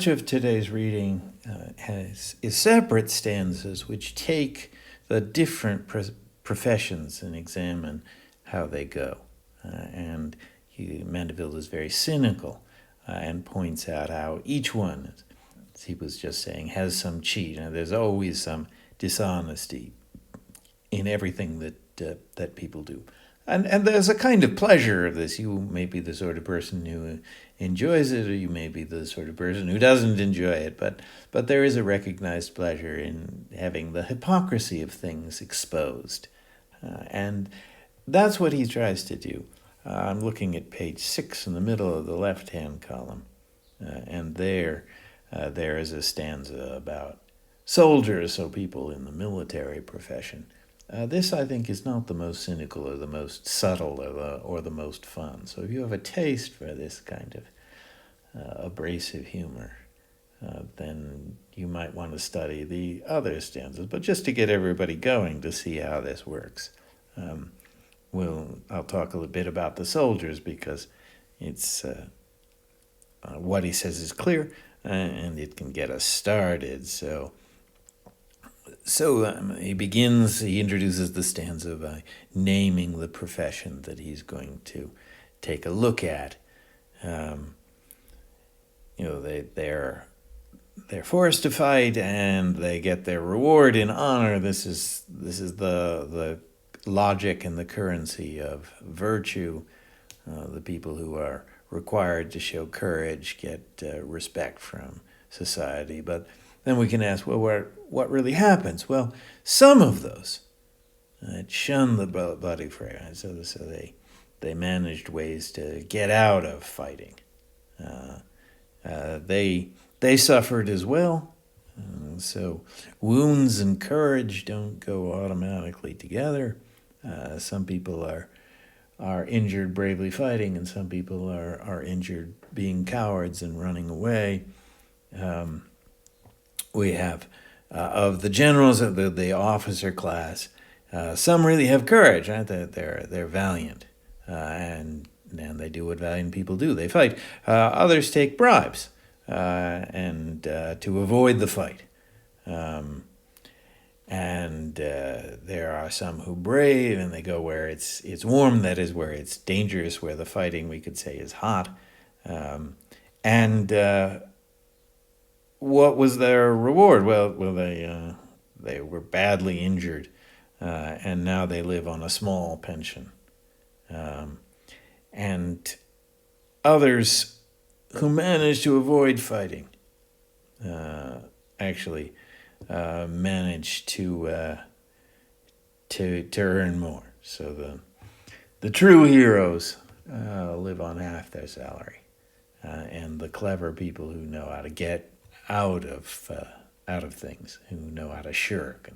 much of today's reading is separate stanzas which take the different professions and examine how they go. Mandeville is very cynical and points out how each one, as he was just saying, has some cheat. And there's always some dishonesty in everything that people do. And there's a kind of pleasure of this. You may be the sort of person who enjoys it, or you may be the sort of person who doesn't enjoy it. But there is a recognized pleasure in having the hypocrisy of things exposed. And that's what he tries to do. I'm looking at page 6 in the middle of the left-hand column. And there is a stanza about soldiers, so people in the military profession. This, I think, is not the most cynical or the most subtle or the most fun. So if you have a taste for this kind of abrasive humor, then you might want to study the other stanzas. But just to get everybody going to see how this works, I'll talk a little bit about the soldiers, because it's what he says is clear, and it can get us started. So he introduces the stanza by naming the profession that he's going to take a look at. They're forced to fight, and they get their reward in honor. This is the logic and the currency of virtue. The people who are required to show courage get respect from society. But then we can ask, well, what really happens? Well, some of those shun the bloody fray, so they managed ways to get out of fighting. They suffered as well. So wounds and courage don't go automatically together. Some people are injured bravely fighting, and some people are injured being cowards and running away. We have of the generals of the officer class, some really have courage, right? They're valiant, and they do what valiant people do. They fight. Others take bribes and to avoid the fight. There are some who brave, and they go where it's warm, that is, where it's dangerous, where the fighting, we could say, is hot. What was their reward? Well, they were badly injured, and now they live on a small pension. And others who managed to avoid fighting actually managed to earn more. So the true heroes live on half their salary, and the clever people who know how to get out of things, who know how to shirk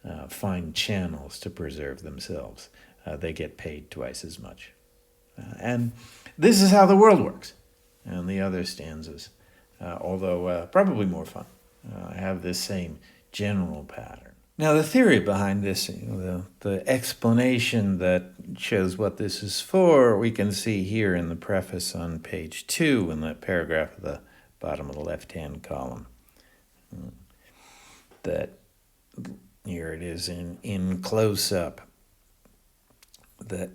and find channels to preserve themselves, they get paid twice as much. And this is how the world works. And the other stanzas, although probably more fun, have this same general pattern. Now, the theory behind this, the explanation that shows what this is for, we can see here in the preface on page 2 in that paragraph at the bottom of the left-hand column. That here it is in close-up. That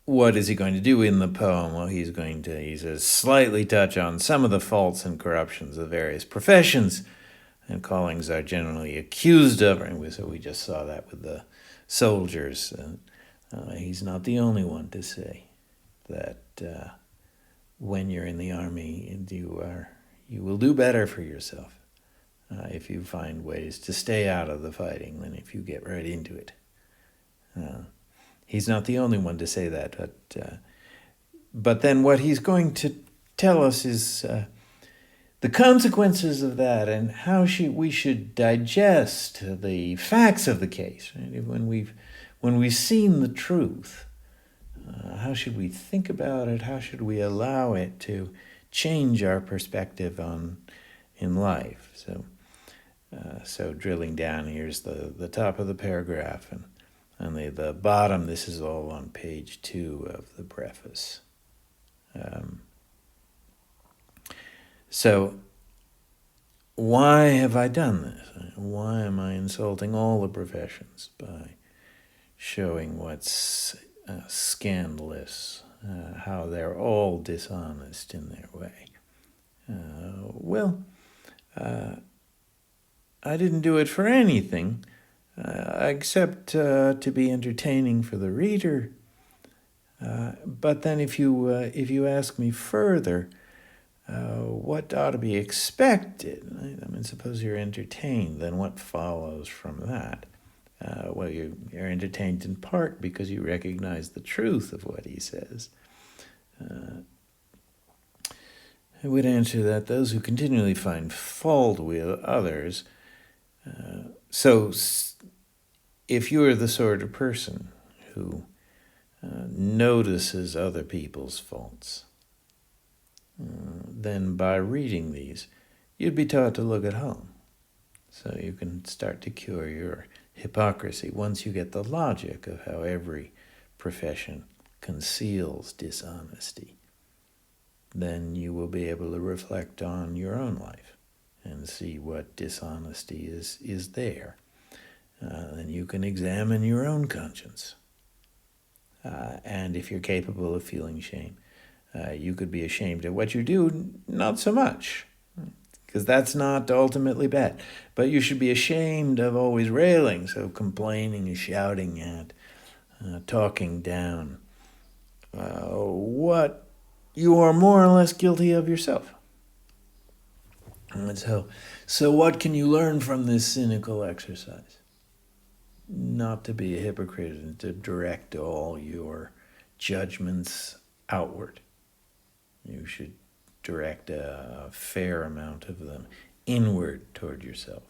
what is he going to do in the poem? Well, he says, slightly touch on some of the faults and corruptions of various professions and callings are generally accused of. And so we just saw that with the soldiers. He's not the only one to say that when you're in the army, you will do better for yourself if you find ways to stay out of the fighting than if you get right into it. He's not the only one to say that, but then what he's going to tell us is the consequences of that and how we should digest the facts of the case. Right? When we've seen the truth, how should we think about it? How should we allow it to change our perspective in life? So drilling down, here's the top of the paragraph, and the bottom, this is all on page 2 of the preface. So why have I done this? Why am I insulting all the professions by showing what's scandalous, how they're all dishonest in their way? Well, I didn't do it for anything except to be entertaining for the reader. But then if you ask me further, what ought to be expected? I mean, suppose you're entertained, then what follows from that? Well, you're entertained in part because you recognize the truth of what he says. I would answer that those who continually find fault with others, so if you're the sort of person who notices other people's faults, then by reading these, you'd be taught to look at home. So you can start to cure your hypocrisy once you get the logic of how every profession conceals dishonesty. Then you will be able to reflect on your own life and see what dishonesty is there. Then you can examine your own conscience. And if you're capable of feeling shame, you could be ashamed of what you do, not so much, because that's not ultimately bad. But you should be ashamed of always railing, so complaining and shouting at, talking down, what you are more or less guilty of yourself. And so what can you learn from this cynical exercise? Not to be a hypocrite and to direct all your judgments outward. You should direct a fair amount of them inward toward yourself.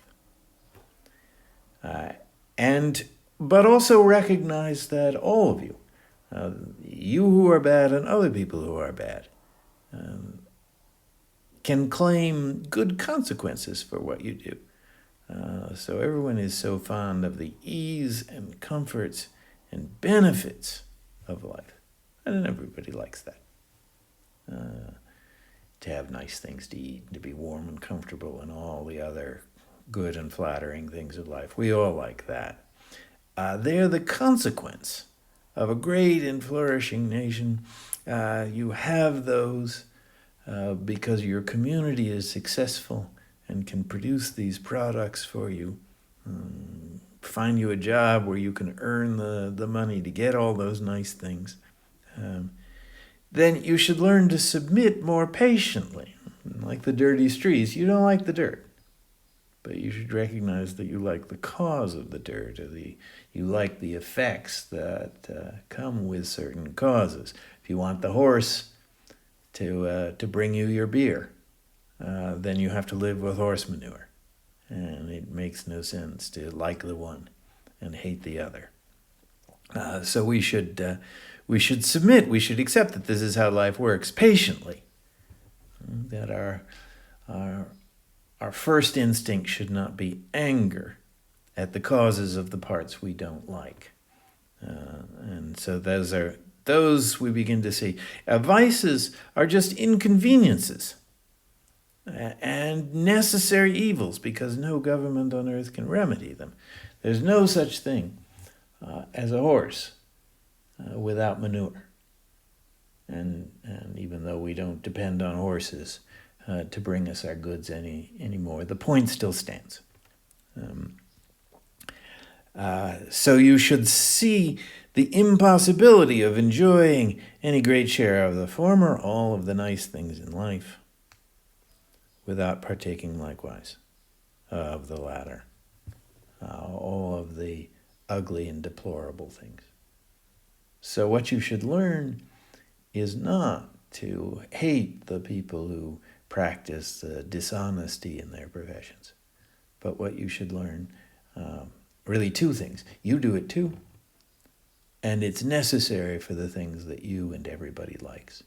But also recognize that all of you, you who are bad and other people who are bad, can claim good consequences for what you do. So everyone is so fond of the ease and comforts and benefits of life. And everybody likes that. To have nice things to eat, to be warm and comfortable, and all the other good and flattering things of life. We all like that. They're the consequence of a great and flourishing nation. You have those because your community is successful and can produce these products for you. Find you a job where you can earn the money to get all those nice things. Then you should learn to submit more patiently. Like the dirty streets, you don't like the dirt. But you should recognize that you like the cause of the dirt, or you like the effects that come with certain causes. If you want the horse to bring you your beer, then you have to live with horse manure. And it makes no sense to like the one and hate the other. So we should submit. We should accept that this is how life works patiently. That our first instinct should not be anger at the causes of the parts we don't like. And so those we begin to see. Vices are just inconveniences and necessary evils because no government on earth can remedy them. There's no such thing as a horse without manure. And even though we don't depend on horses to bring us our goods anymore, the point still stands. So you should see the impossibility of enjoying any great share of the former, all of the nice things in life, without partaking likewise of the latter, all of the ugly and deplorable things. So what you should learn is not to hate the people who practice dishonesty in their professions, but what you should learn, really two things. You do it too, and it's necessary for the things that you and everybody likes.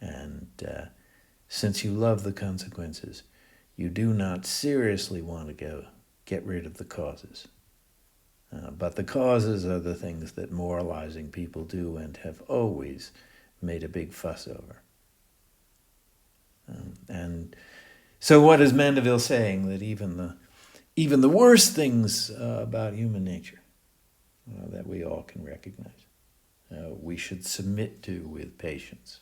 And since you love the consequences, you do not seriously want to get rid of the causes. But the causes are the things that moralizing people do and have always made a big fuss over. And So what is Mandeville saying? That even the worst things about human nature that we all can recognize, we should submit to with patience.